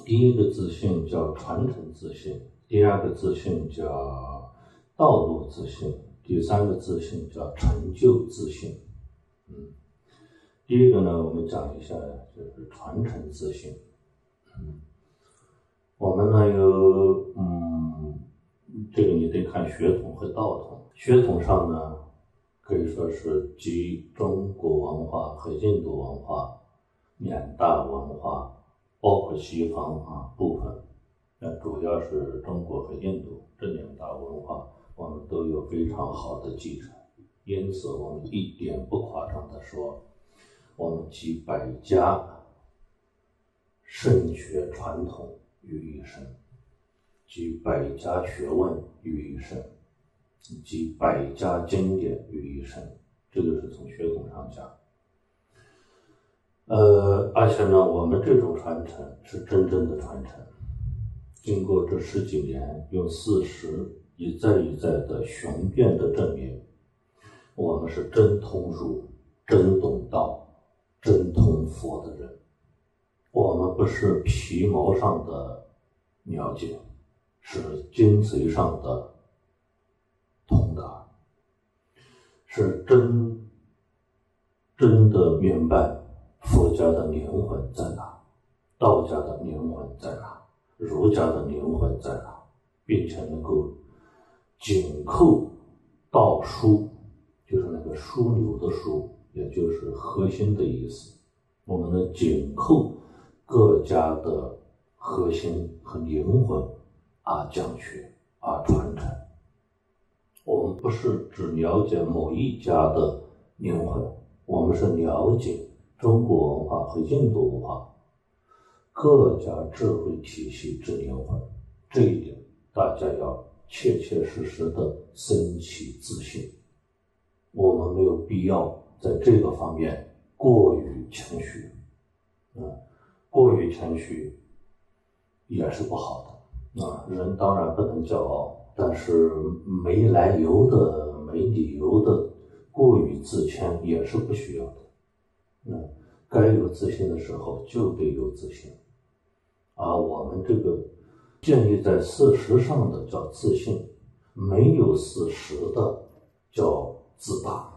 第一个自信叫传承自信，第二个自信叫道路自信，第三个自信叫成就自信。第一个呢，我们讲一下就是传承自信。我们呢有这个你得看血统和道统。血统上呢，可以说是集中国文化和印度文化两大文化，包括西方部分，主要是中国和印度这两大文化，我们都有非常好的继承。因此，我们一点不夸张地说，我们集百家圣学传统于一身，集百家学问于一身，集百家经典于一身，这个是从血统上讲。而且呢，我们这种传承是真正的传承，经过这十几年，用事实一再一再的雄辩的证明，我们是真通儒、真懂道、真通佛的人。我们不是皮毛上的了解，是精髓上的通达，是真的明白佛家的灵魂在哪，道家的灵魂在哪，儒家的灵魂在哪，并且能够紧扣道枢，就是那个枢纽的枢，也就是核心的意思。我们能紧扣各家的核心和灵魂讲学传承。我们不是只了解某一家的灵魂，我们是了解中国文化和印度文化各家智慧体系之灵魂。这一点大家要切切实实的升起自信。我们没有必要在这个方面过于谦虚，过于谦虚也是不好的。人当然不能骄傲，但是没来由的、没理由的过于自谦也是不需要的。该有自信的时候就得有自信。我们这个建立在事实上的叫自信，没有事实的叫自大。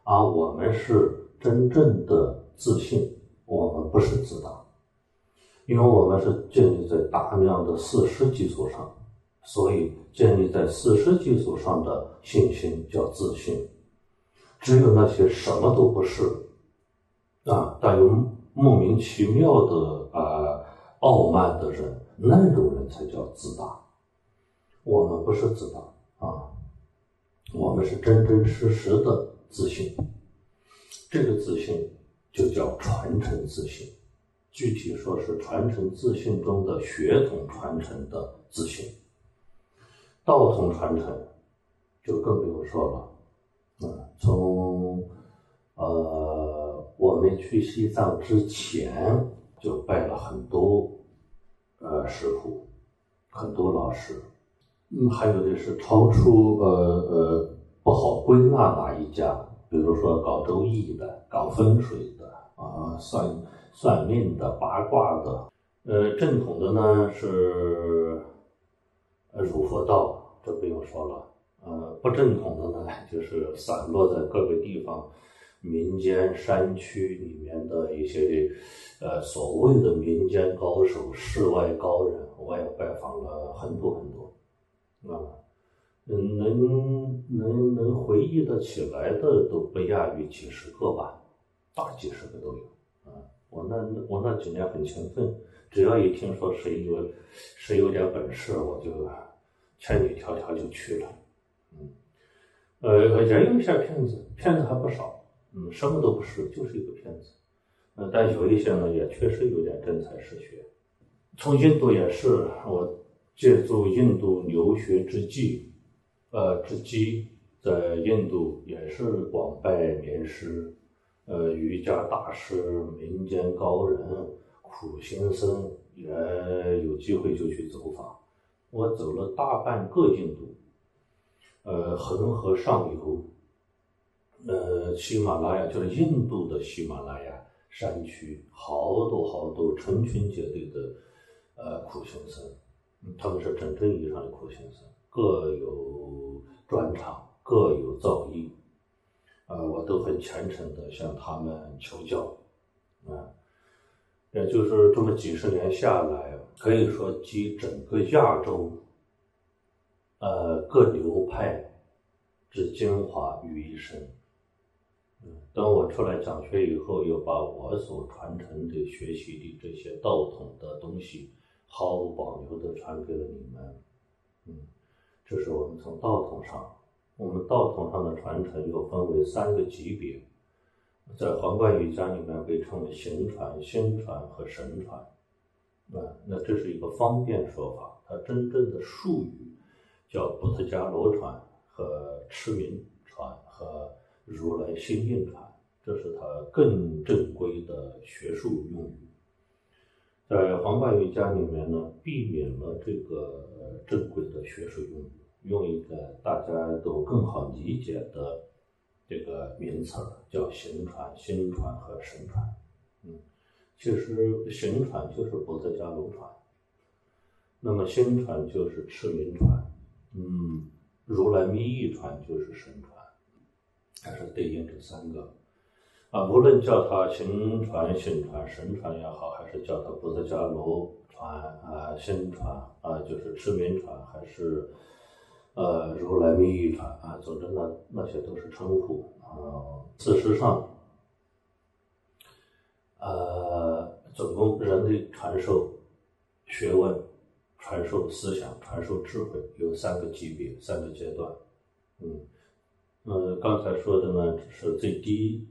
我们是真正的自信，我们不是自大，因为我们是建立在大量的事实基础上，所以建立在事实基础上的信心叫自信。只有那些什么都不是但有莫名其妙的傲慢的人，那种人才叫自大。我们不是自大我们是真真实实的自信。这个自信就叫传承自信，具体说是传承自信中的血统传承的自信。道统传承就更不用说了。从我们去西藏之前就拜了很多师傅，很多老师，还有的是超出不好归纳哪一家，比如说搞周易的、搞风水的算命的、八卦的。正统的呢是儒佛道，这不用说了。不正统的呢就是散落在各个地方民间山区里面的一些所谓的民间高手、世外高人，我也拜访了很多很多。能回忆得起来的都不亚于几十个吧，大几十个都有。我那几年很勤奋，只要一听说谁有点本事，我就千里迢迢就去了。也有一些骗子还不少，什么都不是，就是一个骗子。但有一些呢也确实有点真才实学。从印度也是，我借助印度留学之机，在印度也是广拜名师，瑜伽大师、民间高人、苦行僧，也有机会就去走访。我走了大半个印度，恒河上游，喜马拉雅就是印度的喜马拉雅山区，好多成群结队的苦行僧，他们是真正意义上的苦行僧，各有专长，各有造诣，我都很虔诚的向他们求教，也就是这么几十年下来，可以说集整个亚洲各流派之精华于一身。等我出来讲学以后，又把我所传承的学习的这些道统的东西毫无保留的传给了你们。这是我们从道统上，我们道统上的传承又分为3个级别，在皇冠瑜伽里面被称为行传、心传和神传。那这是一个方便说法，它真正的术语叫布特伽罗传和持明传和如来心印传，这是它更正规的学术用语。在皇冠瑜伽里面呢，避免了这个正规的学术用语，用一个大家都更好理解的这个名词，叫行传、心传和神传。其实行传就是布特伽罗传，那么心传就是持明传，如来密意传就是神传，还是对应这3个。无论叫它行传、心传、神传也好，还是叫它布特伽罗传心传就是持明传，还是如来密意传总之那些都是称呼。事实上总共人类传授学问、传授思想、传授智慧有3个级别、3个阶段。刚才说的呢，只是最低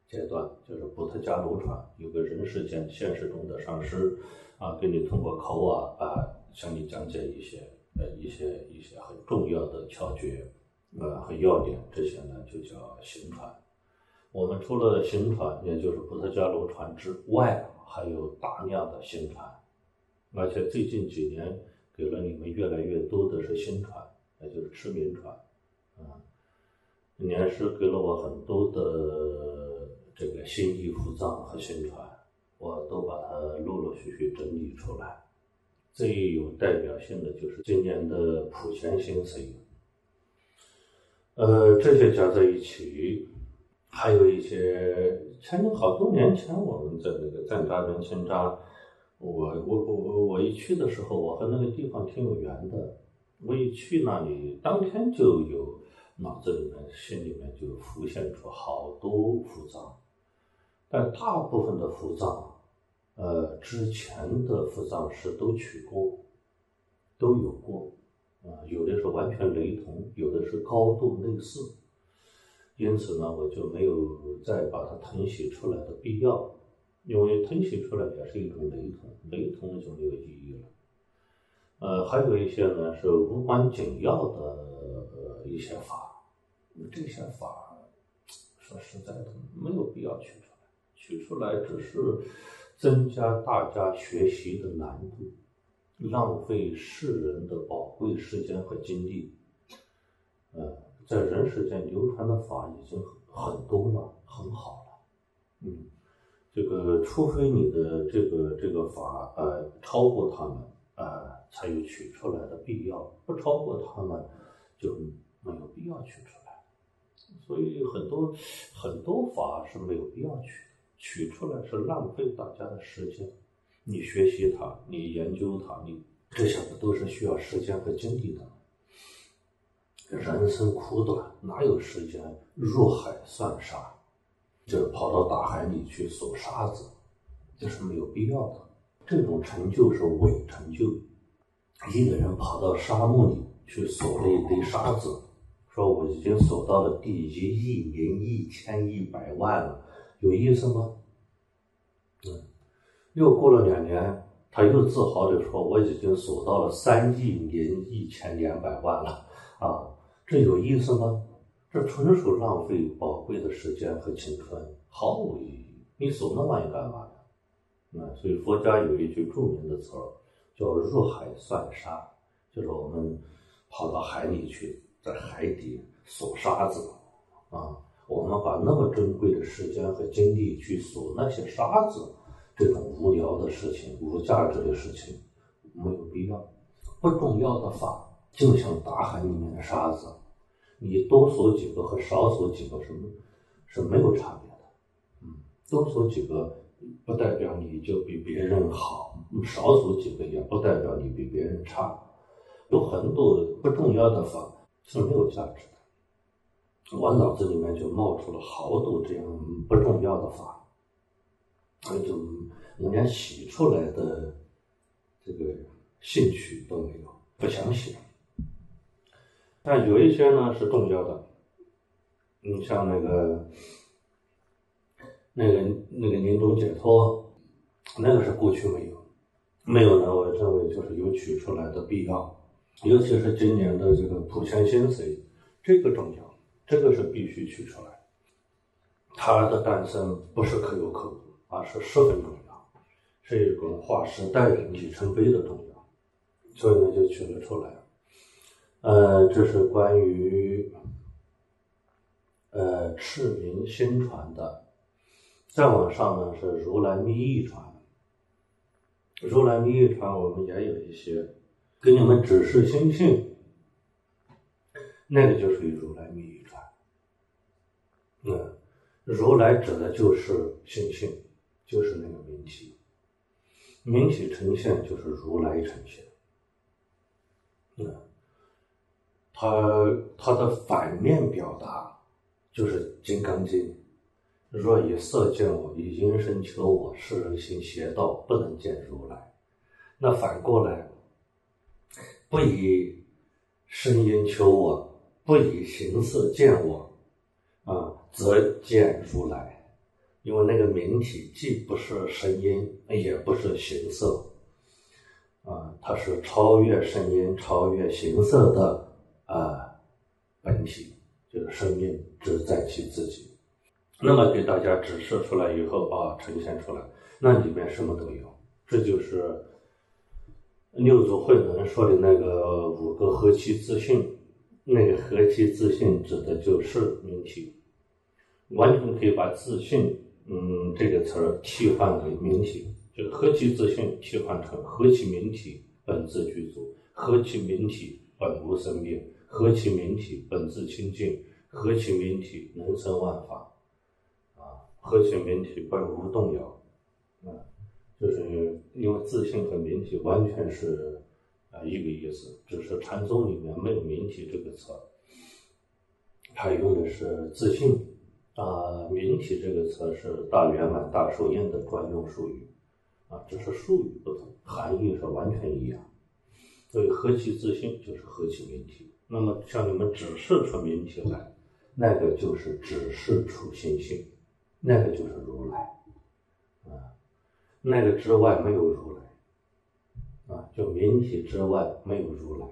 阶段，就是布特伽罗传，有个人世间现实中的上师给你通过口向你讲解一些很重要的窍诀和要点，这些呢就叫行传。我们除了行传，也就是布特伽罗传之外，还有大量的心传，而且最近几年给了你们越来越多的是心传，也就是持明传。年师给了我很多的这个心意符藏和心传，我都把它陆续整理出来。最有代表性的就是今年的普贤行思营，这些加在一起，还有一些好多年前我们在那个赞扎人心扎，我一去的时候，我和那个地方挺有缘的。我一去那里，当天就有脑子里面、心里面就浮现出好多符藏，但大部分的符藏，之前的符藏师都取过，都有过，有的是完全雷同，有的是高度类似，因此呢，我就没有再把它誊写出来的必要，因为誊写出来也是一种雷同，雷同就没有意义了。还有一些呢是无关紧要的一些法，这些法说实在的没有必要取出来，取出来只是增加大家学习的难度，浪费世人的宝贵时间和精力。在人世间流传的法已经很多了，很好了。这个除非你的这个法超过他们才有取出来的必要，不超过他们就没有必要取出来。所以很多法是没有必要取出来是浪费大家的时间。你学习它，你研究它，你这些都是需要时间和精力的。人生苦短，哪有时间入海算沙，就是跑到大海里去锁沙子，这是没有必要的。这种成就是伪成就。一个人跑到沙漠里去锁了一堆沙子，说我已经锁到了第1亿1100万了，有意思吗？又过了2年，他又自豪地说我已经锁到了3亿01200万了这有意思吗？这纯属浪费宝贵的时间和青春，毫无意义。你锁那玩意干嘛呢？所以佛家有一句著名的词叫入海算沙，就是我们跑到海里去，在海底锁沙子我们把那么珍贵的时间和精力去数那些沙子，这种无聊的事情、无价值的事情，没有必要。不重要的法就像大海里面的沙子，你多数几个和少数几个是没有差别的。多数几个不代表你就比别人好，少数几个也不代表你比别人差。有很多不重要的法是没有价值的。我脑子里面就冒出了好多这样不重要的法，就我连写出来的这个兴趣都没有，不想写。但有一些呢是重要的，你像那个临终解脱，那个是过去没有呢，我认为就是有取出来的必要。尤其是今年的这个普贤心髓，这个重要，这个是必须取出来。它的诞生不是可有可无，而是十分重要，是一种划时代的里程碑的重要，所以呢就取了出来。这是关于赤明心传的。再往上呢是如来密意传。如来密意传我们也有一些给你们指示心性，那个就属于如来密意传。如来指的就是心性，就是那个明体，明体呈现就是如来呈现。它的反面表达就是《金刚经》，若以色见我，以音声求我，是人行邪道，不能见如来。那反过来，不以声音求我，不以形色见我，则见如来。因为那个明体既不是声音，也不是形色，它是超越声音、超越形色的本体，就是生命只在其自己。那么给大家指示出来以后呈现出来，那里面什么都有。这就是六祖慧能说的那个五个合其自性，那个合其自性指的就是明体，完全可以把自性这个词儿替换为明体，就是合其自性替换成合其明体本自具足，合其明体本无生灭，合其明体本自清净，合其明体能生万法，合其明体本无动摇。就是因为自性和明体完全是一个意思，只是禅宗里面没有明体这个词，它用的是自性。明体这个词是大圆满大寿印的专用术语，只是术语不同，含义是完全一样。所以合其自性就是合其明体。那么向你们指示出明体来，那个就是指示出心性，那个就是如来。那个之外没有如来，就明体之外没有如来，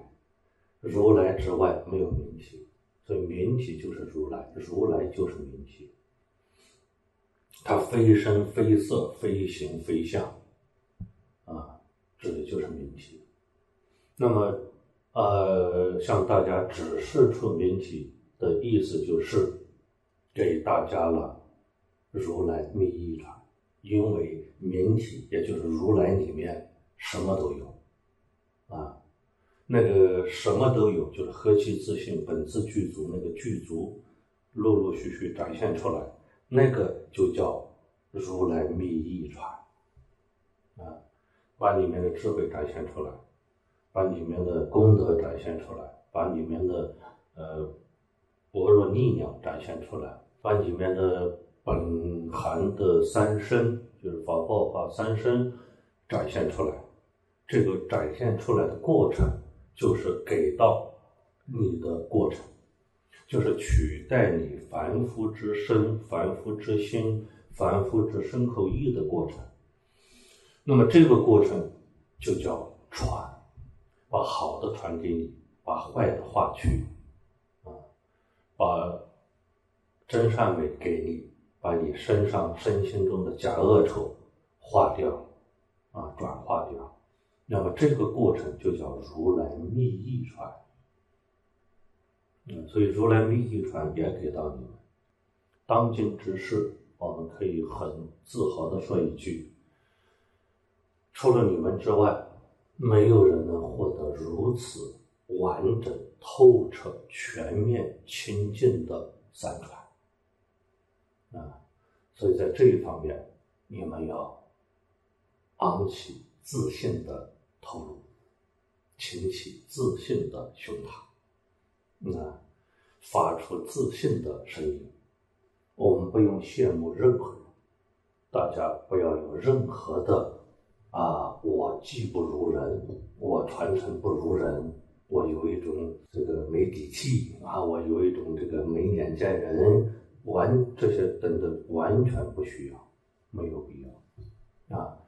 如来之外没有明体，所以明体就是如来，如来就是明体。它非身非色非形非相，指的就是明体。那么向大家指示出明体的意思，就是给大家了如来密意传。因为明体也就是如来里面什么都有，那个什么都有就是合其自性本自具足，那个具足陆陆续续展现出来，那个就叫如来密意传。把里面的智慧展现出来，把里面的功德展现出来，把里面的般若力量展现出来，把里面的本含的三身，就是法报法三身展现出来。这个展现出来的过程就是给到你的过程，就是取代你凡夫之身、凡夫之心、凡夫之身口意的过程。那么这个过程就叫传，把好的传给你，把坏的化去，把真善美给你，把你身上身心中的假恶丑化掉，转化掉。那么这个过程就叫如来密意传。所以如来密意传也给到你们。当今之世，我们可以很自豪地说一句，除了你们之外，没有人能获得如此完整、透彻、全面、清净的三传。所以在这一方面，你们要昂起自信的头颅，挺起自信的胸膛，发出自信的声音。我们不用羡慕任何人，大家不要有任何的我技不如人，我传承不如人，我有一种这个没底气我有一种这个没眼见人，这些等等完全不需要，没有必要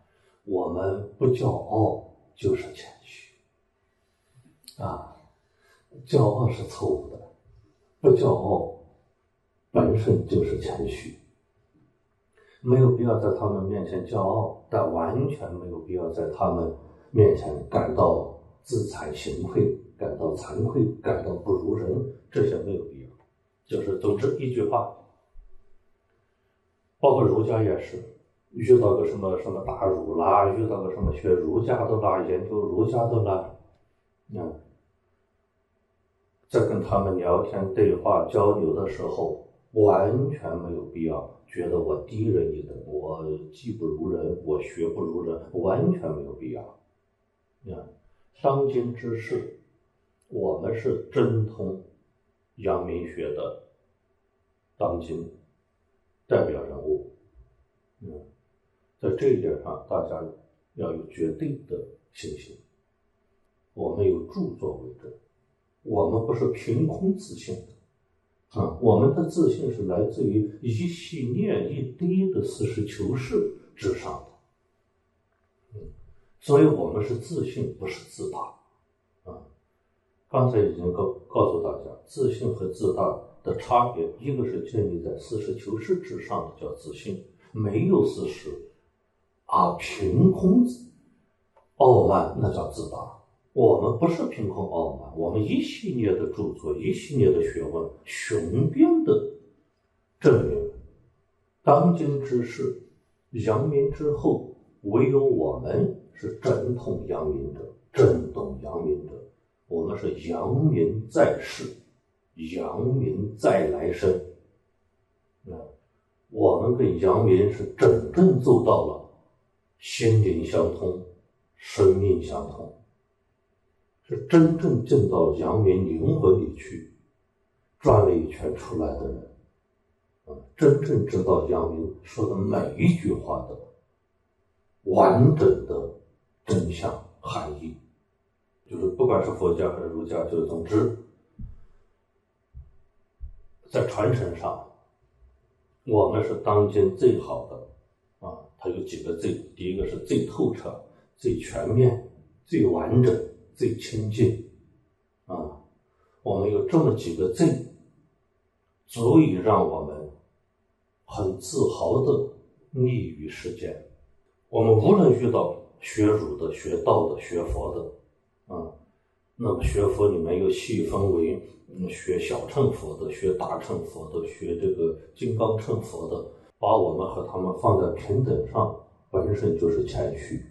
我们不骄傲就是谦虚骄傲是错误的，不骄傲本身就是谦虚。没有必要在他们面前骄傲，但完全没有必要在他们面前感到自惭形秽，感到惭愧，感到不如人，这些没有必要。就是总之一句话，包括儒家也是，遇到个什么大儒啦，遇到个什么学儒家的啦，研究儒家的啦，在跟他们聊天对话交流的时候，完全没有必要觉得我低人一等，我技不如人，我学不如人，完全没有必要。当今之世，我们是精通阳明学的当今代表人物，在这一点上，大家要有绝对的信心。我们有著作为证，我们不是凭空自信的我们的自信是来自于一系列一堆的实事求是之上的所以我们是自信，不是自大刚才已经告诉大家，自信和自大的差别，一个是建立在实事求是之上的叫自信，没有事实凭空傲慢那叫自大。我们不是凭空傲慢，我们一系列的著作，一系列的学问，雄辩的证明当今之世，阳明之后，唯有我们是正统阳明者，正统阳明者，我们是阳明在世，阳明在来生我们跟阳明是真正做到了心灵相通，生命相通，是真正进到阳明灵魂里去转了一圈出来的人真正知道阳明说的每一句话的完整的真相含义。就是不管是佛家还是儒家，就是总之在传承上我们是当今最好的它有几个最，第一个是最透彻、最全面、最完整、最清净我们有这么几个最，足以让我们很自豪的立于世间。我们无论遇到学儒的、学道的、学佛的那么学佛里面又细分为学小乘佛的、学大乘佛的、学这个金刚乘佛的，把我们和他们放在平等上，本身就是谦虚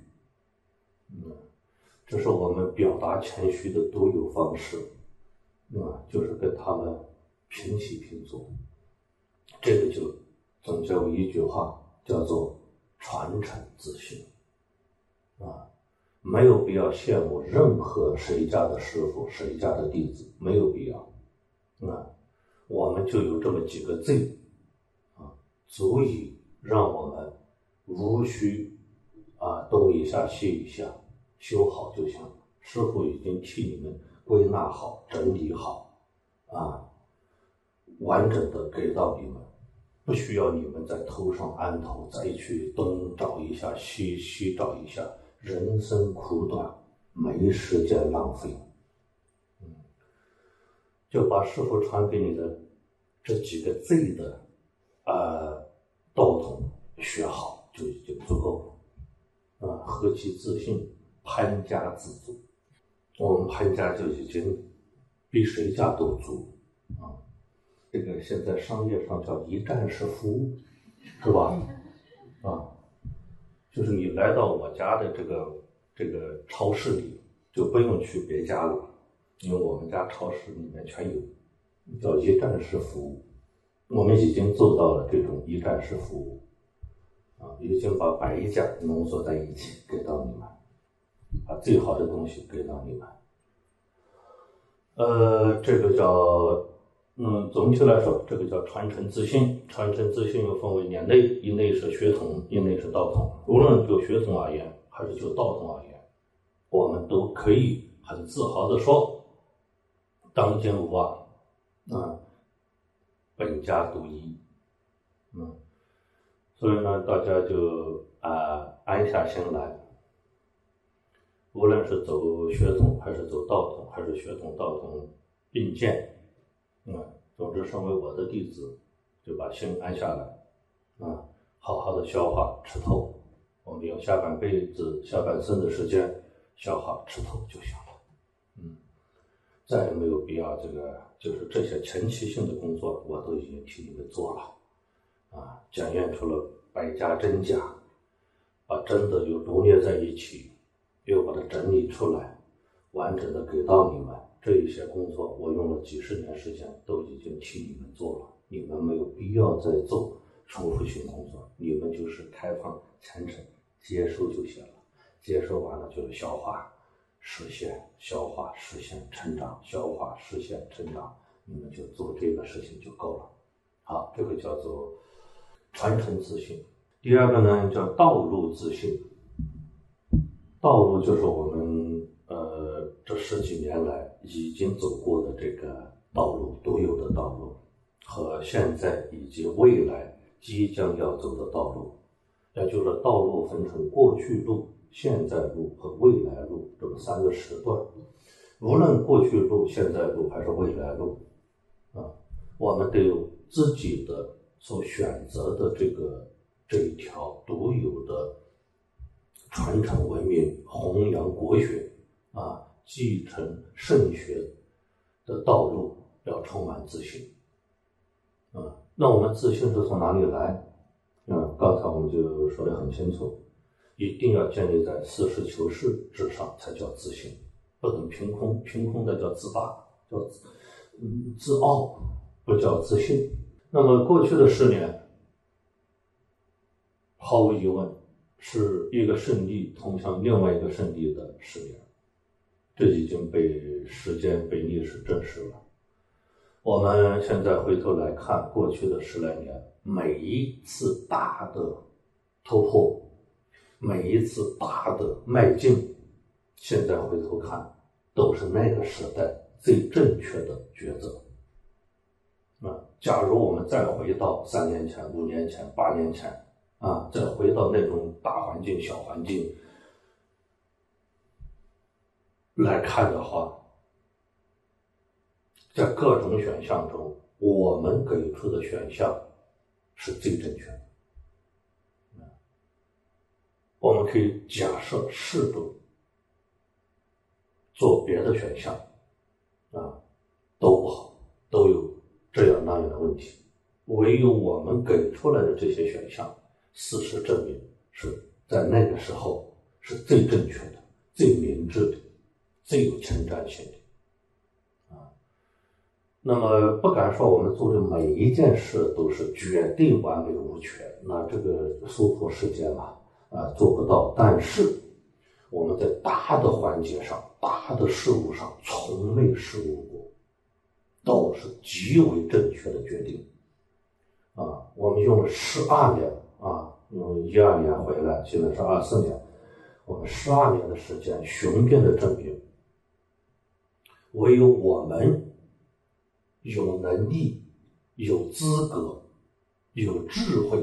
这是我们表达谦虚的独有方式就是跟他们平起平坐。这个就总结为一句话，叫做传承自信没有必要羡慕任何谁家的师傅、谁家的弟子，没有必要我们就有这么几个罪足以让我们无需东一下西一下，修好就行了。师傅已经替你们归纳好、整理好完整的给到你们，不需要你们在头上安头，再去东找一下西找一下，人生苦短，没时间浪费就把师父传给你的这几个罪的道统学好就已经足够了何其自信，潘家自足。我们潘家就已经比谁家都足这个现在商业上叫一站式服务，是吧？就是你来到我家的这个超市里，就不用去别家了，因为我们家超市里面全有，叫一站式服务。我们已经做到了这种一站式服务，已经把100家浓缩在一起给到你们，把最好的东西给到你们。这个叫总体来说，这个叫传承自信。传承自信又分为年内，一内是血统，一内是道统。无论就血统而言，还是就道统而言，我们都可以很自豪地说，当今无二，本家独一。所以呢，大家就安下心来，无论是走血统，还是走道统，还是血统道统并肩。总之身为我的弟子，就把心安下来，好好的消化吃透，我们用下半辈子下半生的时间消化吃透就行了。再也没有必要就是这些前期性的工作我都已经替你们做了，检验出了百家真假，把真的又罗列在一起，又把它整理出来，完整的给到你们。这一些工作我用了几十年时间都已经替你们做了，你们没有必要再做重复性工作，你们就是开放虔诚接受就行了，接受完了就是消化实现，消化实现成长，消化实现成长，你们就做这个事情就够了。好，这个叫做传承自信。第二个呢叫道路自信。道路就是我们这10几年来已经走过的这个道路，独有的道路，和现在以及未来即将要走的道路。也就是道路分成过去路、现在路和未来路这么3个时段。无论过去路、现在路还是未来路，我们都有自己的所选择的这一条独有的传承文明、弘扬国学继承圣学的道路，要充满自信。那我们自信是从哪里来？刚才我们就说得很清楚，一定要建立在实事求是之上才叫自信，不能凭空的叫自大，叫自傲，不叫自信。那么过去的10年，毫无疑问是一个胜利通向另外一个胜利的10年，这已经被时间、被历史证实了。我们现在回头来看过去的10来年，每一次大的突破，每一次大的迈进，现在回头看都是那个时代最正确的抉择。假如我们再回到3年前、5年前、8年前再回到那种大环境、小环境来看的话，在各种选项中，我们给出的选项是最正确的。我们可以假设试图做别的选项都不好，都有这样那样的问题。唯有我们给出来的这些选项，事实证明是在那个时候是最正确的、最明智的、最有前瞻性的。那么不敢说我们做的每一件事都是绝对完美无缺，那这个娑婆世界嘛，做不到。但是我们在大的环节上、大的事物上从未失误过，都是极为正确的决定。我们用了12年用12年回来，现在是24年，我们12年的时间雄辩的证明，唯有我们有能力、有资格、有智慧、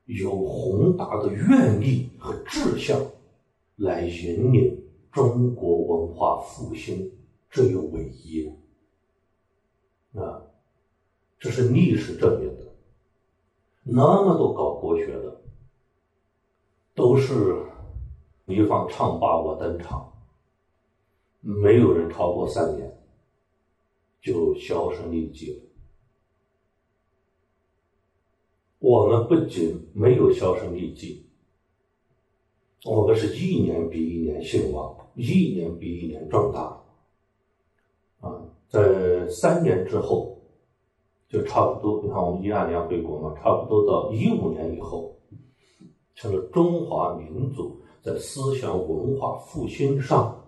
有宏大的愿力和志向来引领中国文化复兴这一伟业。这是历史证明的。那么多搞国学的都是一方唱罢我登场，没有人超过3年。就销声匿迹了。我们不仅没有销声匿迹，我们是一年比一年兴旺，一年比一年壮大。在3年之后，就差不多，你看我们12年回国嘛，差不多到15年以后，成了中华民族在思想文化复兴上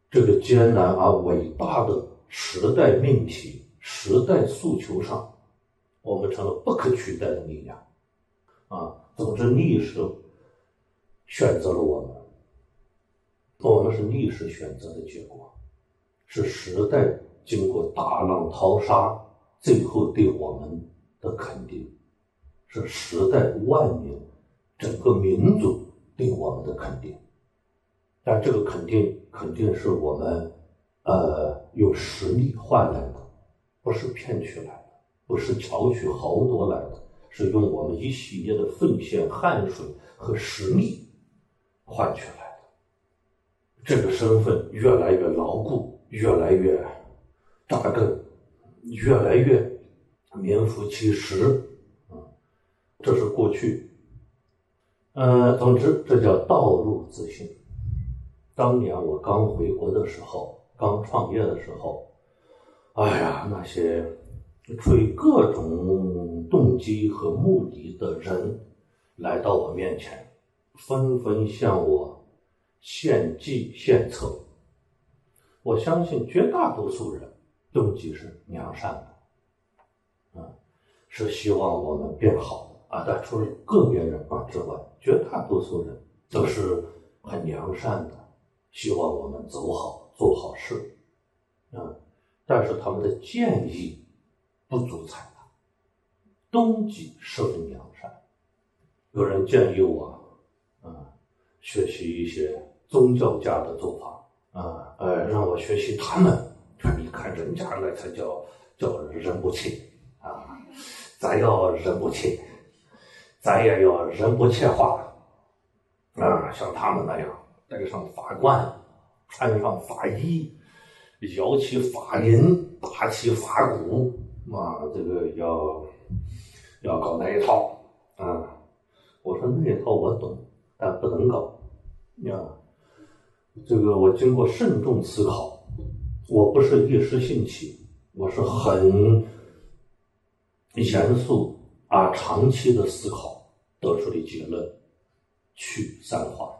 这个艰难而伟大的时代命题、时代诉求上，我们成了不可取代的力量。总之历史选择了我们，我们是历史选择的结果，是时代经过大浪淘沙最后对我们的肯定，是时代万民整个民族对我们的肯定。但这个肯定是我们用实力换来的，不是骗取来的，不是巧取豪夺来的，是用我们一系列的奉献、汗水和实力换取来的。这个身份越来越牢固，越来越扎根，越来越名副其实。这是过去。总之这叫道路自信。当年我刚回国的时候，刚创业的时候，那些出于各种动机和目的的人来到我面前，纷纷向我献计献策。我相信绝大多数人动机是良善的，是希望我们变好的但除了个别人之外，绝大多数人都是很良善的，希望我们走好，做好事。但是他们的建议不足采纳，动机十分良善。有人建议我学习一些宗教家的做法让我学习他们，你看人家那才叫人不切咱要人不切，咱也要人不切化像他们那样戴上法冠，穿上法衣，摇起法铃，打起法鼓这个要搞那一套我说那一套我懂，但不能搞这个我经过慎重思考，我不是一时兴起，我是很严肃长期的思考得出的结论：去三化。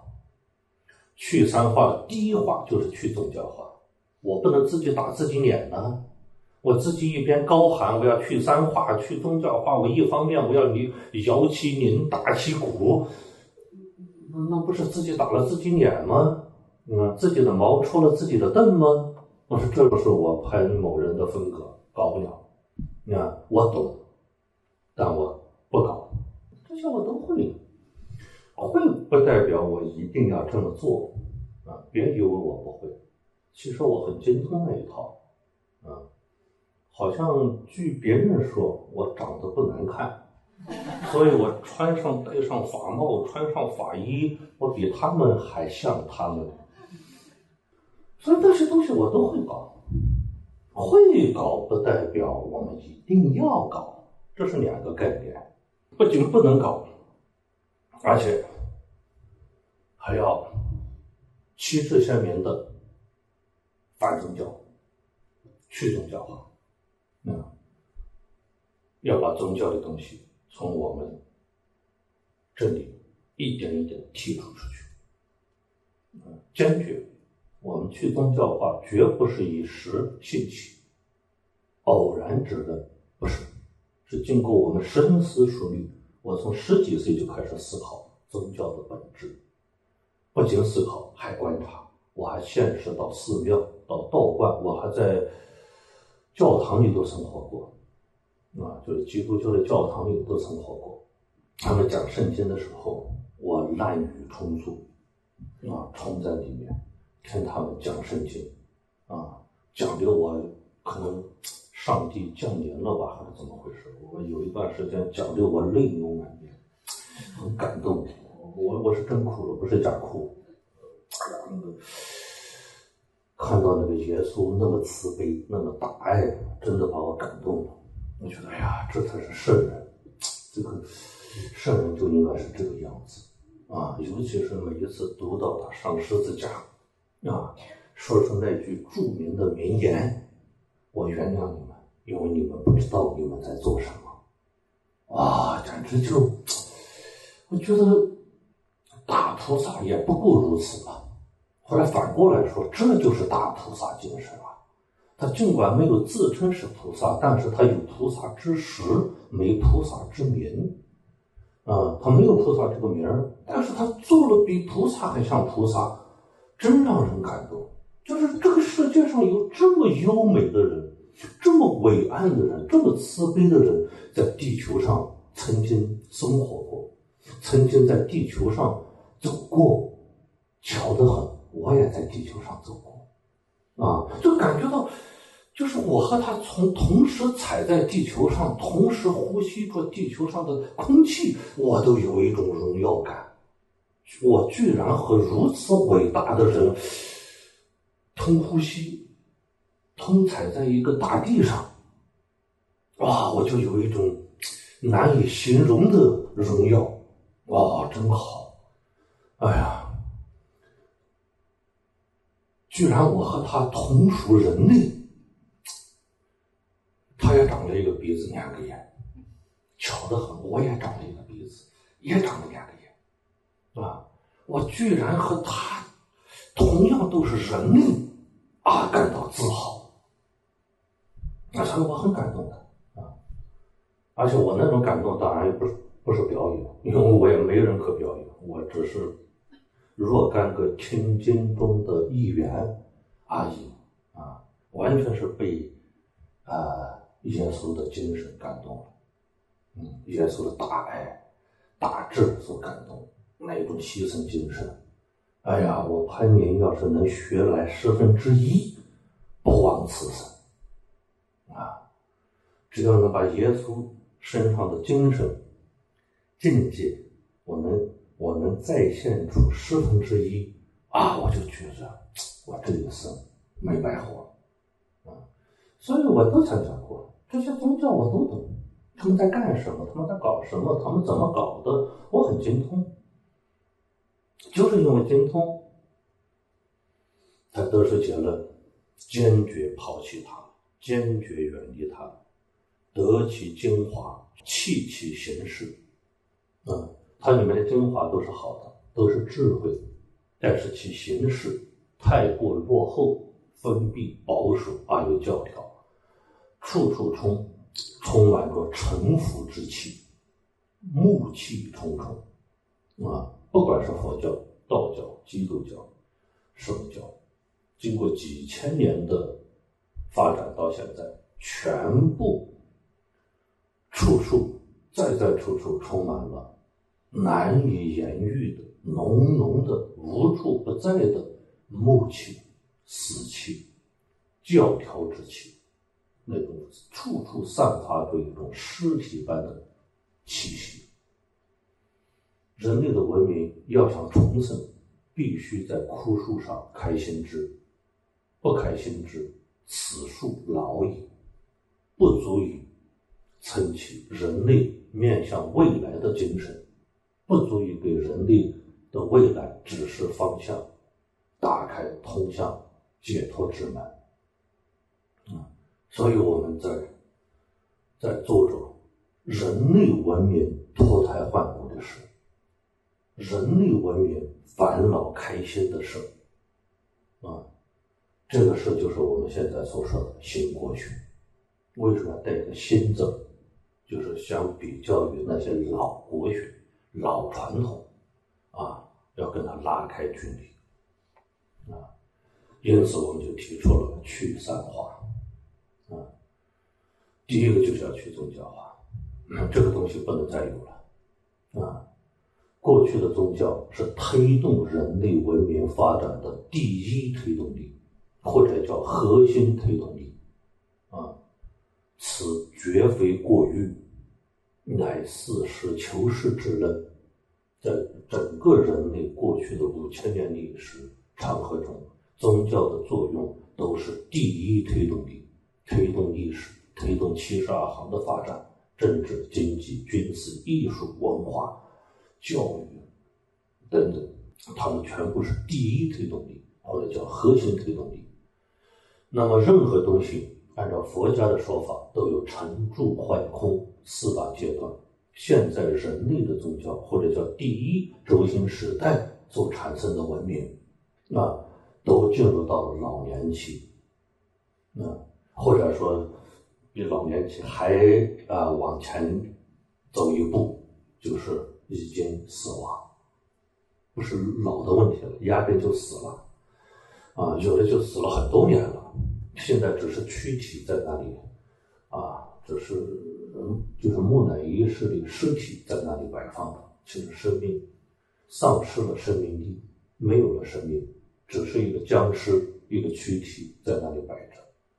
去三化的第一化就是去宗教化。我不能自己打自己脸呢，我自己一边高喊我要去三化、去宗教化，我一方面我要摇起铃、打起鼓，那不是自己打了自己脸吗？自己的毛戳了自己的凳吗？我说这就是我喷某人的风格，搞不了。我懂，但我不搞。这些我都会，会不代表我一定要这么做别以为我不会，其实我很精通那一套好像据别人说我长得不难看，所以我戴上法帽，穿上法衣，我比他们还像他们。所以这些东西我都会搞，会搞不代表我们一定要搞，这是两个概念。不仅不能搞，而且还要旗帜鲜明的反宗教，去宗教化。要把宗教的东西从我们这里一点一点剔除出去。坚决，我们去宗教化绝不是一时兴起、偶然之论，不是，是经过我们深思熟虑。我从10几岁就开始思考宗教的本质，不仅思考，还观察。我还现实到寺庙、到道观，我还在教堂里都生活过。就是基督教的教堂里都生活过。他们讲圣经的时候，我滥竽充数冲在里面听他们讲圣经讲的我可能上帝降临了吧，还是怎么回事？我有一段时间讲的我泪流满面，很感动。我是真哭了，不是假哭。看到那个耶稣那么慈悲，那么大爱，真的把我感动了。我觉得，哎呀，这才是圣人，这个圣人就应该是这个样子啊！尤其是每一次读到他上十字架啊，说出那句著名的名言：“我原谅你们，因为你们不知道你们在做什么。”哇，简直就，我觉得大菩萨也不过如此吧。后来反过来说，这就是大菩萨精神啊！他尽管没有自称是菩萨，但是他有菩萨之实，没菩萨之名。他没有菩萨这个名儿，但是他做了比菩萨还像菩萨，真让人感动。就是这个世界上有这么优美的人，这么伟岸的人，这么慈悲的人，在地球上曾经生活过，曾经在地球上走过，巧得很，我也在地球上走过。就感觉到，就是我和他同时踩在地球上，同时呼吸着地球上的空气，我都有一种荣耀感。我居然和如此伟大的人同呼吸，同踩在一个大地上，哇，我就有一种难以形容的荣耀。哇，真好！哎呀！居然我和他同属人类，他也长了一个鼻子2个眼，巧得很，我也长了一个鼻子，也长了2个眼，我居然和他同样都是人类感到自豪，所以我很感动的而且我那种感动当然也不是表演，因为我也没人可表演，我只是若干个听经中的一员而已完全是被耶稣的精神感动了，耶稣的大爱大智所感动，那种牺牲精神，哎呀，我潘宁要是能学来1/10，不枉此生只要能把耶稣身上的精神境界，我能再现出1/10我就觉着我这一生没白活所以我都参加过这些宗教，我都懂他们在干什么，他们在搞什么，他们怎么搞的，我很精通。就是因为精通，才得出结论，坚决抛弃它，坚决远离它，得其精华，弃其形式它里面的精华都是好的，都是智慧，但是其形式太过落后，封闭保守而又教条，处处充满着臣服之气，暮气重重不管是佛教、道教、基督教、圣教，经过几千年的发展到现在，全部处处充满了难以言喻的浓浓的无处不在的暮气、死气、教条之气，那种处处散发着一种尸体般的气息。人类的文明要想重生，必须在枯树上开新枝，不开新枝，此树老矣，不足以撑起人类面向未来的精神，不足以给人类的未来指示方向，打开通向解脱之门所以我们在做着人类文明脱胎换骨的事，人类文明返老开新的事这个事就是我们现在所说的新国学。为什么要带一个新字？就是相比较于那些老国学、老传统要跟它拉开距离因此我们就提出了去三化第一个就是要去宗教化这个东西不能再有了过去的宗教是推动人类文明发展的第一推动力，或者叫核心推动力此绝非过誉，乃是实求是之人。在整个人类过去的5000年历史长河中，宗教的作用都是第一推动力，推动历史，推动72行的发展，政治、经济、军事、艺术、文化、教育等等，它们全部是第一推动力，或者叫核心推动力。那么任何东西按照佛家的说法都有成住坏空4大阶段，现在人类的宗教或者叫第一轴心时代所产生的文明，都进入到了老年期，或者说比老年期还往前走一步，就是已经死亡，不是老的问题了，压根就死了，有的就死了很多年了，现在只是躯体在那里，只是就是木乃伊式的尸体在那里摆放的，其实生命丧失了生命力，没有了生命，只是一个僵尸，一个躯体在那里摆着，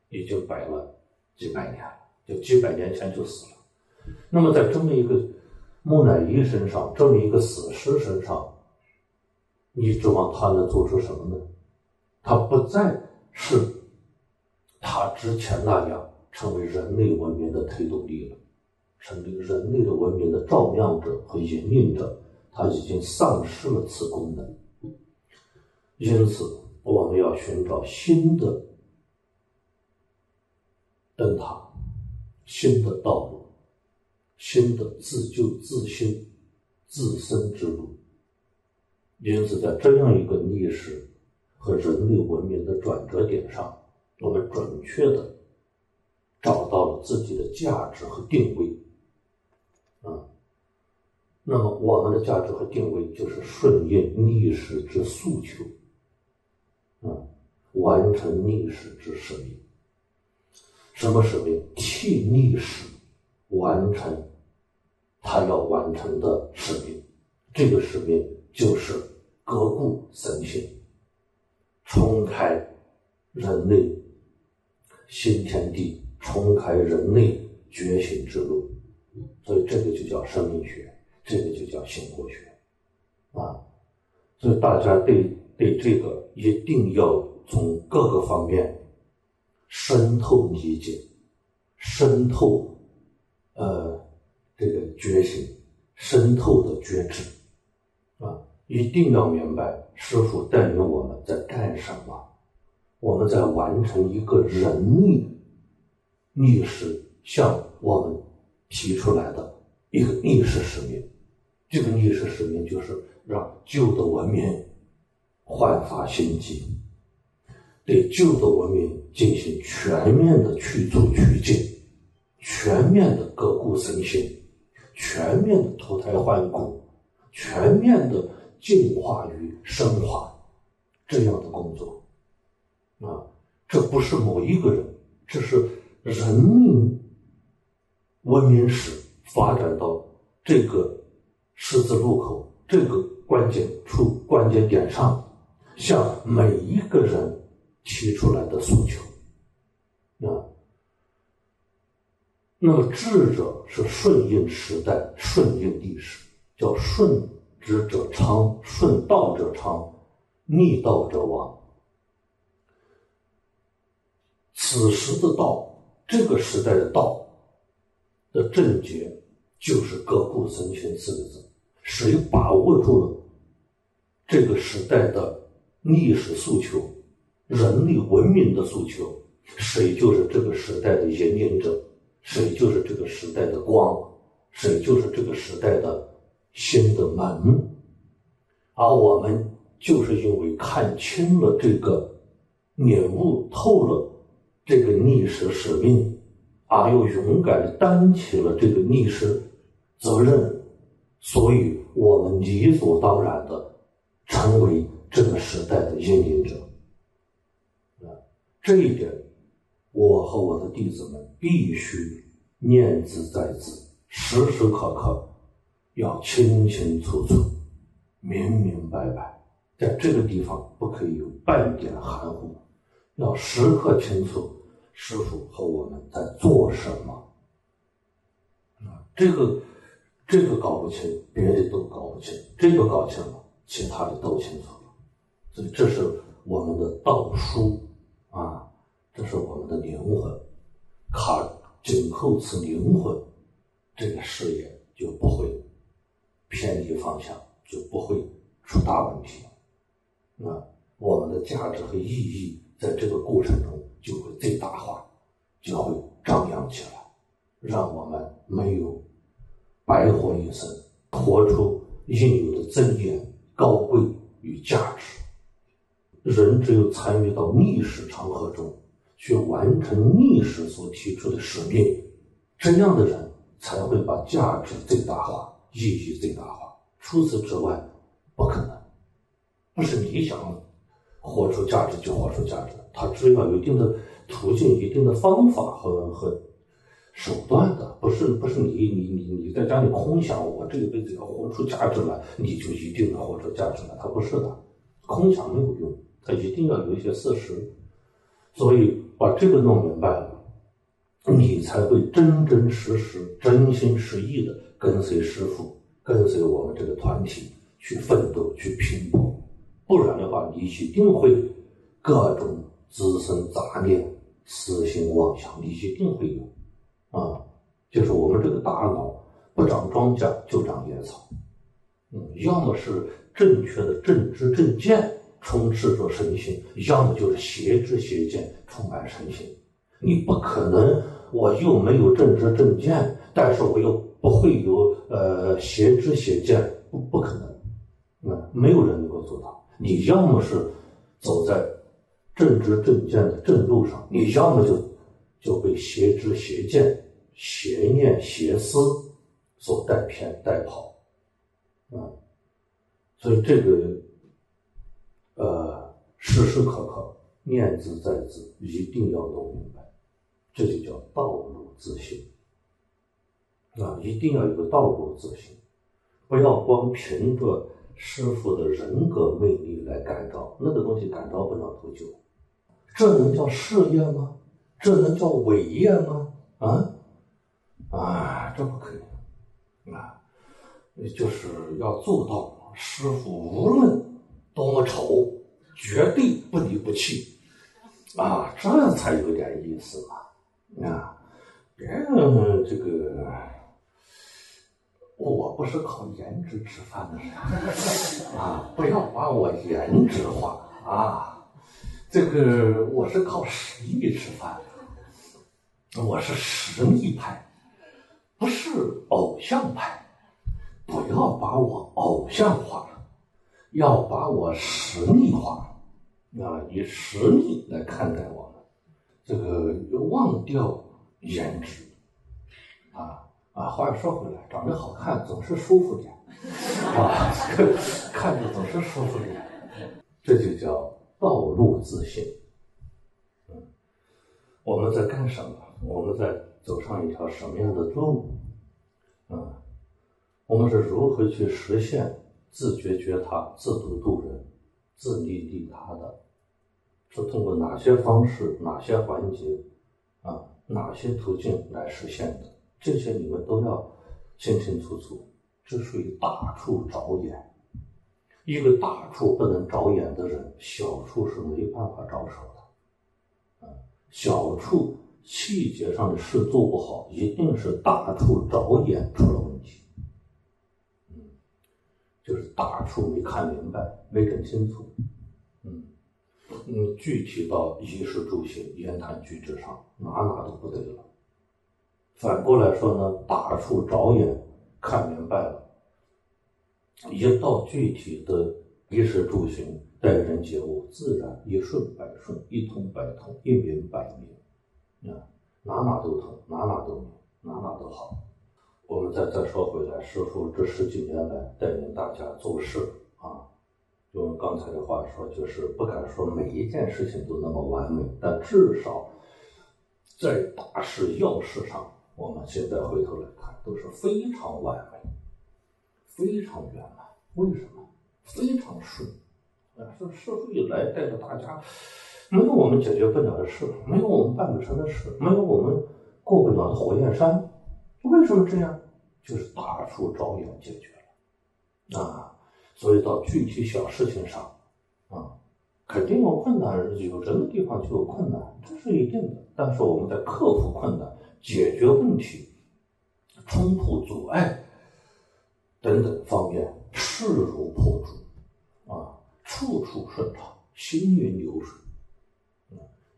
已经摆了几百年了，就几百年前就死了。那么在这么一个木乃伊身上，这么一个死尸身上，你指望他能做出什么呢？他不再是他之前那样成为人类文明的推动力了，成为人类的文明的照亮者和引领者，他已经丧失了此功能。因此我们要寻找新的灯塔，新的道路，新的自救自新自身之路。因此在这样一个历史和人类文明的转折点上，我们准确的找到了自己的价值和定位。那么我们的价值和定位就是顺应历史之诉求，完成历史之使命。什么使命？替历史完成他要完成的使命。这个使命就是革故神性，重开人类新天地，重开人类觉醒之路。所以这个就叫生命学，这个就叫醒活学所以大家对这个一定要从各个方面深透理解，深透这个觉醒，深透的觉知一定要明白师父带领我们在干什么，我们在完成一个人类历史向我们提出来的一个历史使命。这个历史使命就是让旧的文明焕发新机，对旧的文明进行全面的去除取净，全面的革故神性，全面的脱胎换骨，全面的净化与升华，这样的工作这不是某一个人，这是人类文明史发展到这个十字路口，这个关键点上，向每一个人提出来的诉求那么智者是顺应时代，顺应历史，叫顺之者昌，顺道者昌，逆道者亡。此时的道，这个时代的道的正觉，就是革故神性4个字。谁把握住了这个时代的历史诉求，人类文明的诉求，谁就是这个时代的引领者，谁就是这个时代的光，谁就是这个时代的新的门。而我们就是因为看清了这个，领悟透了这个历史使命，而又勇敢地担起了这个历史责任，所以我们理所当然地成为这个时代的引领者。这一点我和我的弟子们必须念兹在兹，时时刻刻要清清楚楚，明明白白，在这个地方不可以有半点含糊，要时刻清楚师父和我们在做什么。这个搞不清，别的都搞不清，这个搞清了，其他的都清楚了。所以这是我们的道书啊，这是我们的灵魂。紧扣此灵魂，这个事业就不会偏离方向，就不会出大问题。我们的价值和意义在这个过程中就会最大化，就会张扬起来，让我们没有白活一生，活出应有的尊严、高贵与价值。人只有参与到历史长河中，去完成历史所提出的使命，这样的人才会把价值最大化，意义最大化。除此之外，不可能。不是你想活出价值就活出价值，它只要有一定的途径、一定的方法和手段的，不是你在家里空想我这一辈子要活出价值来，你就一定能活出价值来，它不是的，空想没有用，它一定要有一些事实。所以把这个弄明白了，你才会真真实实、真心实意的跟随师父，跟随我们这个团体去奋斗、去拼搏。不然的话，你一定会各种滋生杂念、私心妄想，你一定会有就是我们这个大脑不长庄稼就长野草，要么是正确的正知正见充斥着身心，要么就是邪知邪见充满身心。你不可能我又没有正知正见，但是我又不会有邪知邪见，不可能，没有人能够做到。你要么是走在正知正见的正路上，你要么就被邪知邪见、邪念邪思所带偏带跑。所以这个时时刻刻念兹在兹，一定要弄明白，这就叫道路自信一定要有个道路自信，不要光凭着师父的人格魅力来感召，那个东西感召不了多久。这能叫事业吗？这能叫伟业吗？这不可以就是要做到师父无论多么丑，绝对不离不弃这才有点意思嘛。别人这个我不是靠颜值吃饭的人不要把我颜值化这个我是靠实力吃饭的，我是实力派，不是偶像派。不要把我偶像化，要把我实力化以实力来看待我们。这个忘掉颜值话说回来，长得好看总是舒服点看着总是舒服点，这就叫道路自信。我们在干什么？我们在走上一条什么样的路？我们是如何去实现自觉觉他、自度度人、自利利他的？是通过哪些方式、哪些环节哪些途径来实现的？这些你们都要清清楚楚，这属于大处着眼。一个大处不能着眼的人，小处是没办法着手的。小处细节上的事做不好，一定是大处着眼出了问题。就是大处没看明白，没整清楚。具体到衣食住行、言谈举止上，哪都不对了。反过来说呢，大处着眼看明白了，一到具体的衣食住行、待人接物，自然一顺百顺，一通百通，一明百明哪都通，哪都明，哪都好。我们再说回来，师父这10几年来带领大家做事用刚才的话说，就是不敢说每一件事情都那么完美，但至少在大事要事上，我们现在回头来看都是非常完美，非常圆满。为什么？非常顺师父一来带着大家，没有我们解决不了的事，没有我们办不成的事，没有我们过不了的火焰山。为什么这样？就是大处着眼解决了所以到具体小事情上开肯定有困难，有人的地方就有困难，这是一定的。但是我们在克服困难、解决问题、冲突、阻碍等等方面势如破竹处处顺畅，行云流水。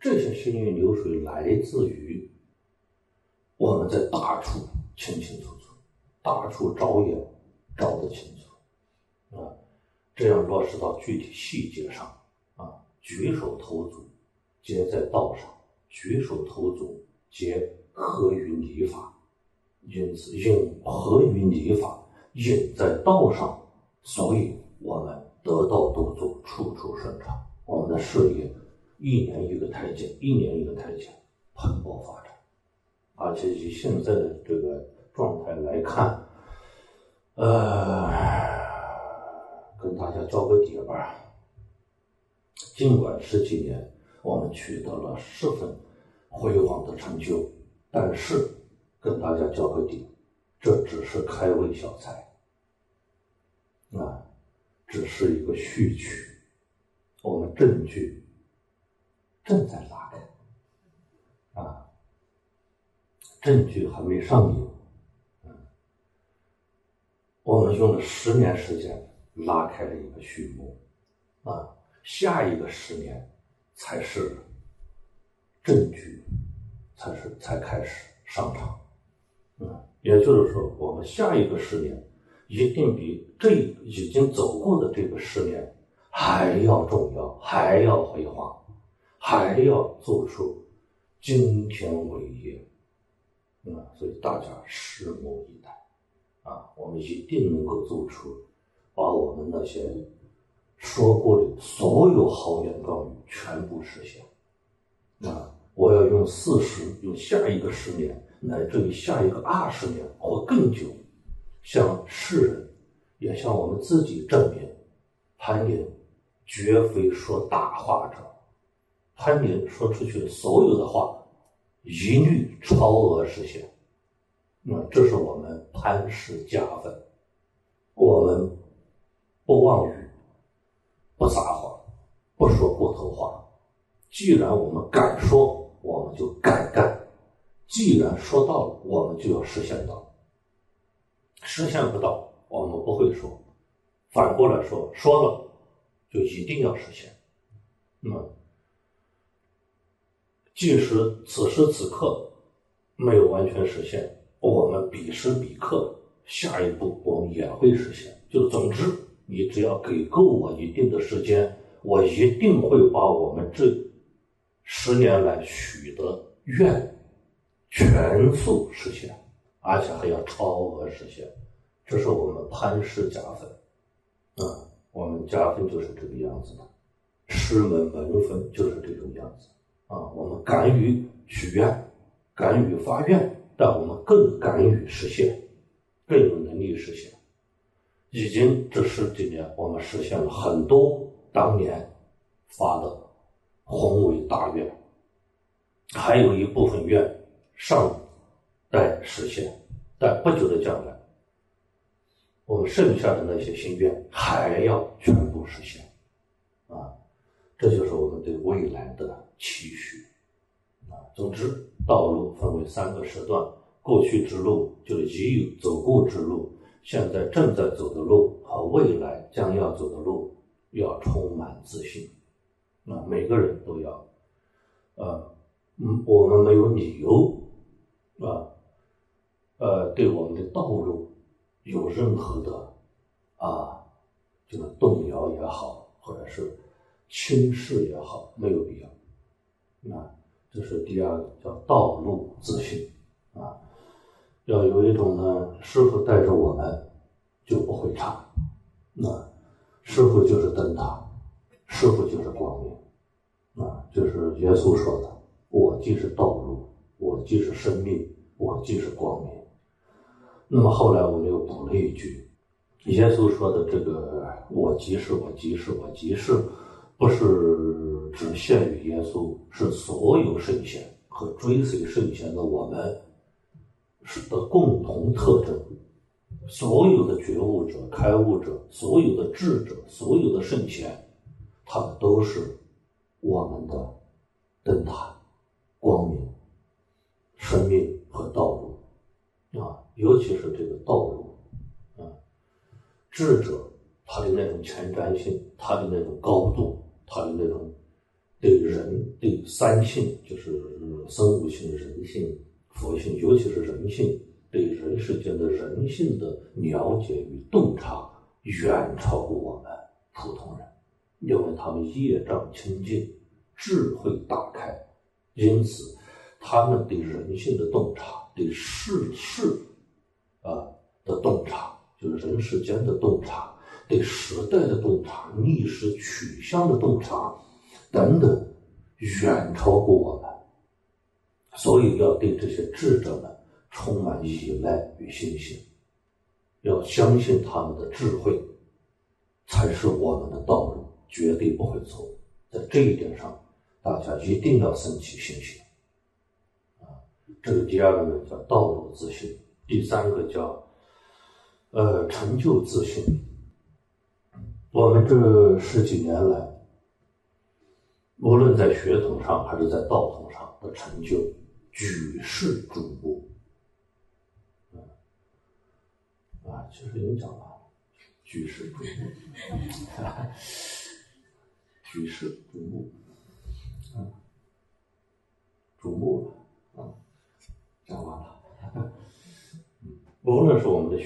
这些行云流水来自于我们在大处清清楚楚，大处着眼着得清楚这样落实到具体细节上举手投足皆在道上，举手投足皆合于礼法，因此应合于礼法，应在道上，所以我们得道多助，处处顺畅，我们的事业一年一个台阶，一年一个台阶蓬勃发展。而且以现在的这个状态来看，跟大家交个底吧。尽管10几年我们取得了十分辉煌的成就，但是跟大家交个底，这只是开胃小菜只是一个序曲，我们证据正在拉开证据还没上映我们用了10年时间拉开了一个序幕下一个10年才是证据，才开始上场也就是说我们下一个10年一定比这已经走过的这个10年还要重要，还要辉煌，还要做出惊天伟业所以大家拭目以待我们一定能够做出把我们那些说过的所有豪言壮语全部实现我要用下一个10年乃至于下一个20年或更久，向世人也向我们自己证明，潘林绝非说大话者，潘林说出去的所有的话一律超额实现这是我们潘氏家分，我们不妄语，不撒谎，不说过头话。既然我们敢说，我们就敢干；既然说到了，我们就要实现到。实现不到，我们不会说。反过来说，说了就一定要实现。即使此时此刻没有完全实现，我们彼时彼刻下一步我们也会实现。就总之你只要给够我一定的时间，我一定会把我们这10年来许的愿全数实现，而且还要超额实现。这是我们潘氏家分我们家分就是这个样子的，师门门分就是这种样子我们敢于许愿，敢于发愿，但我们更敢于实现，更有能力实现。已经这10几年我们实现了很多当年发的宏伟大愿，还有一部分愿尚待实现，但不久的将来我们剩下的那些心愿还要全部实现这就是我们对未来的期许总之道路分为3个时段，过去之路就是已有走过之路，现在正在走的路和未来将要走的路，要充满自信每个人都要我们没有理由对我们的道路有任何的就是动摇也好，或者是轻视也好，没有必要这是第2个，叫道路自信要有一种呢，师父带着我们就不会差师父就是灯塔，师父就是光明就是耶稣说的，我即是道路，我即是生命，我即是光明。那么后来我们又补了一句，耶稣说的这个我即是我即是我即是，不是只限于耶稣，是所有圣贤和追随圣贤的我们的共同特征。所有的觉悟者、开悟者，所有的智者，所有的圣贤，他们都是我们的灯塔、光明、生命和道路尤其是这个道路智者他的那种前瞻性，他的那种高度，他的那种对人对三性，就是生物性、人性、佛性，尤其是人性，对人世间的人性的了解与洞察远超过我们普通人，因为他们业障清净，智慧打开，因此他们对人性的洞察，对世事的洞察，就是人世间的洞察，对时代的洞察，历史取向的洞察等等，远超过我们。所以要对这些智者们充满依赖与信心，要相信他们的智慧才是我们的道路，绝对不会错。在这一点上，大家一定要升起信心这个第二个呢叫道路自信，第三个叫成就自信。我们这十几年来，无论在血统上还是在道统上的成就举世瞩目其实已经讲了举世瞩目举世瞩目瞩目了讲完了无论是我们的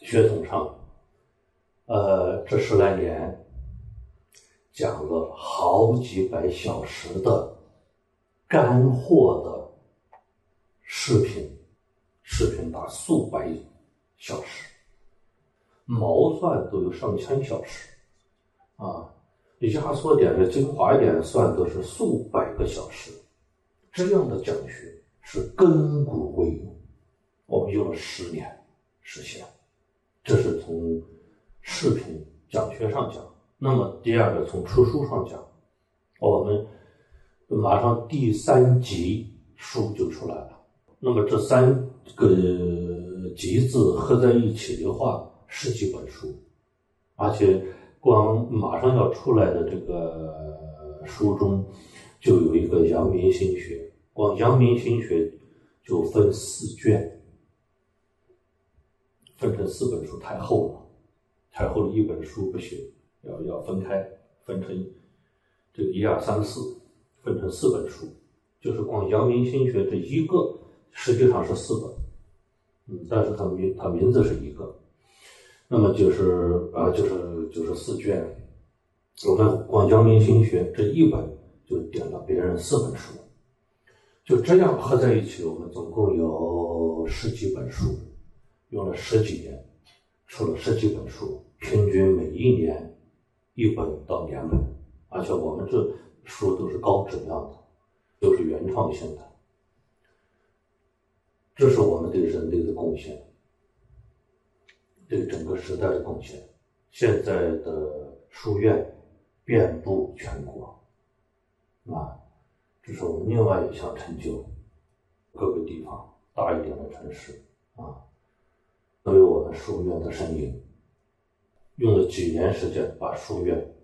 血统上这10来年讲了好几百小时的干货的视频达数百小时，毛算都有上千小时压缩点的精华一点算都是数百个小时。这样的讲学是亘古未有，我们用了10年实现，这是从视频讲学上讲。那么第二个从出书上讲，我们马上第3集书就出来了。那么这3个集字合在一起的话10几本书，而且光马上要出来的这个书中就有一个阳明心学，光阳明心学就分4卷，分成4本书，太厚了一本书不行，要分开，分成这个1、2、3、4，分成4本书，就是光阳明心学这一个实际上是4本，但是它名字是一个，那么就是4卷。我们光阳明心学这一本就点了别人4本书，就这样合在一起，我们总共有10几本书，用了10几年，出了10几本书，平均每1年1本到2本，而且我们这书都是高质量的，都是原创性的。这是我们对人类的贡献，对整个时代的贡献。现在的书院遍布全国这是我们另外一项成就。各个地方大一点的城市都有我们书院的身影，用了几年时间把书院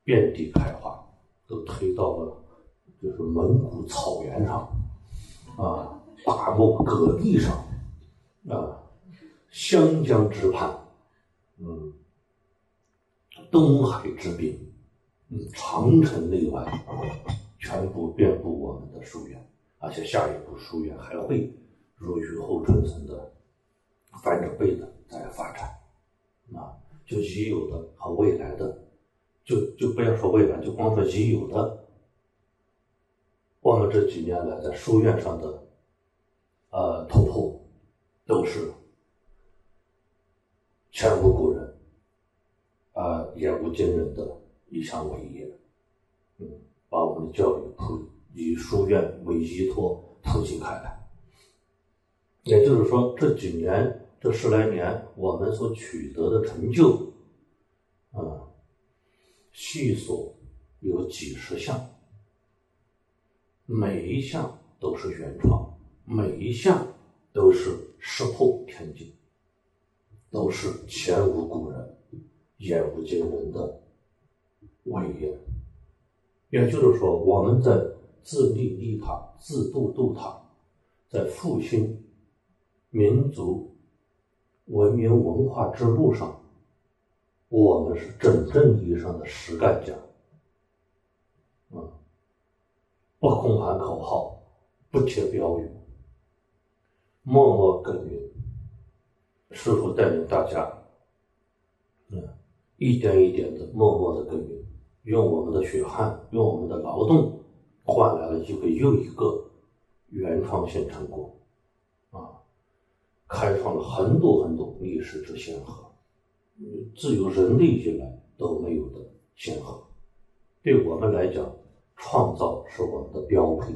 遍地开花，都推到了就是蒙古草原上大漠戈壁上湘江之畔东海之滨长城内外全部遍布我们的书院，而且下一步书院还会如雨后春笋的翻着倍的在发展就已有的和未来的，就不要说未来，就光说已有的，我们这几年来在书院上的突破都是前无古人也无今人的一项伟业把我们的教育以书院为依托普及开来。也就是说这几年这10来年我们所取得的成就细数有几十项，每一项都是原创，每一项都是石破天惊，都是前无古人也无今人的伟业也就是说，我们在自利利他、自度度他，在复兴民族文明文化之路上，我们是真正意义上的实干家。不空喊口号，不贴标语，默默耕耘。师父带领大家，一点一点的默默的耕耘，用我们的血汗，用我们的劳动，换来了一个又一个原创性成果，开创了很多很多历史之先河，自有人类以来都没有的先河。对我们来讲，创造是我们的标配，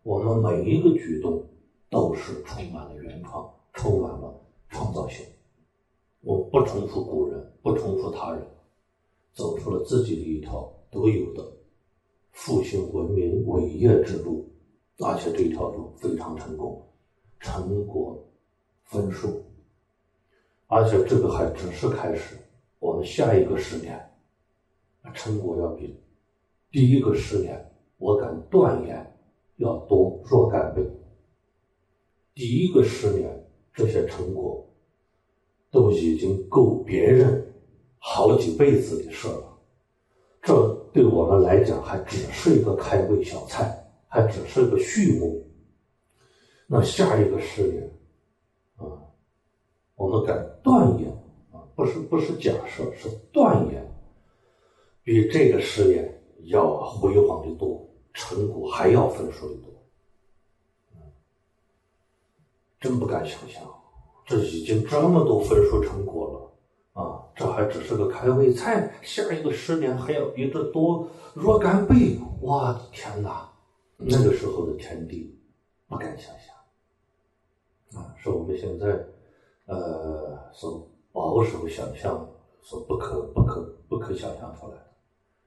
我们每一个举动都是充满了原创，充满了创造性。我不重复古人，不重复他人，走出了自己的一条独有的复兴文明伟业之路，而且这条路非常成功，成果丰硕。而且这个还只是开始，我们下一个10年成果要比第一个10年，我敢断言要多若干倍。第一个10年，这些成果都已经够别人好几辈子的事了。这对我们来讲还只是一个开胃小菜，还只是个序幕。那下一个10年，我们敢断言，不是假设，是断言，比这个10年要辉煌的多，成果还要丰硕的多。真不敢想象，这已经这么多丰硕成果了这还只是个开胃菜，下一个10年还要比这多若干倍。我的天哪，那个时候的天地不敢想象是我们现在所保守想象，所不可想象出来的。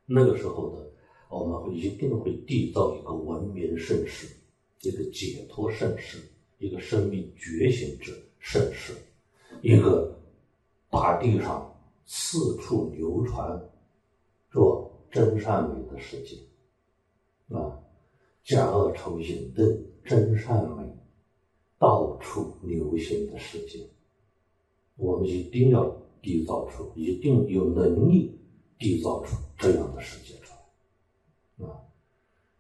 那个时候的我们一定会缔造一个文明盛世，一个解脱盛世，一个生命觉醒之盛世，一个大地上四处流传着真善美的世界假恶丑淫邓真善美到处流行的世界。我们一定要缔造出，一定有能力缔造出这样的世界出来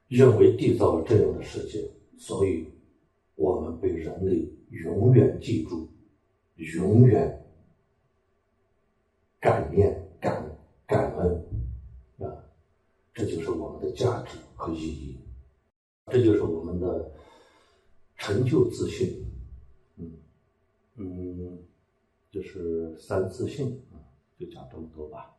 因为缔造了这样的世界，所以我们被人类永远记住，永远感念感恩这就是我们的价值和意义，这就是我们的成就自信就是3自信就讲这么多吧。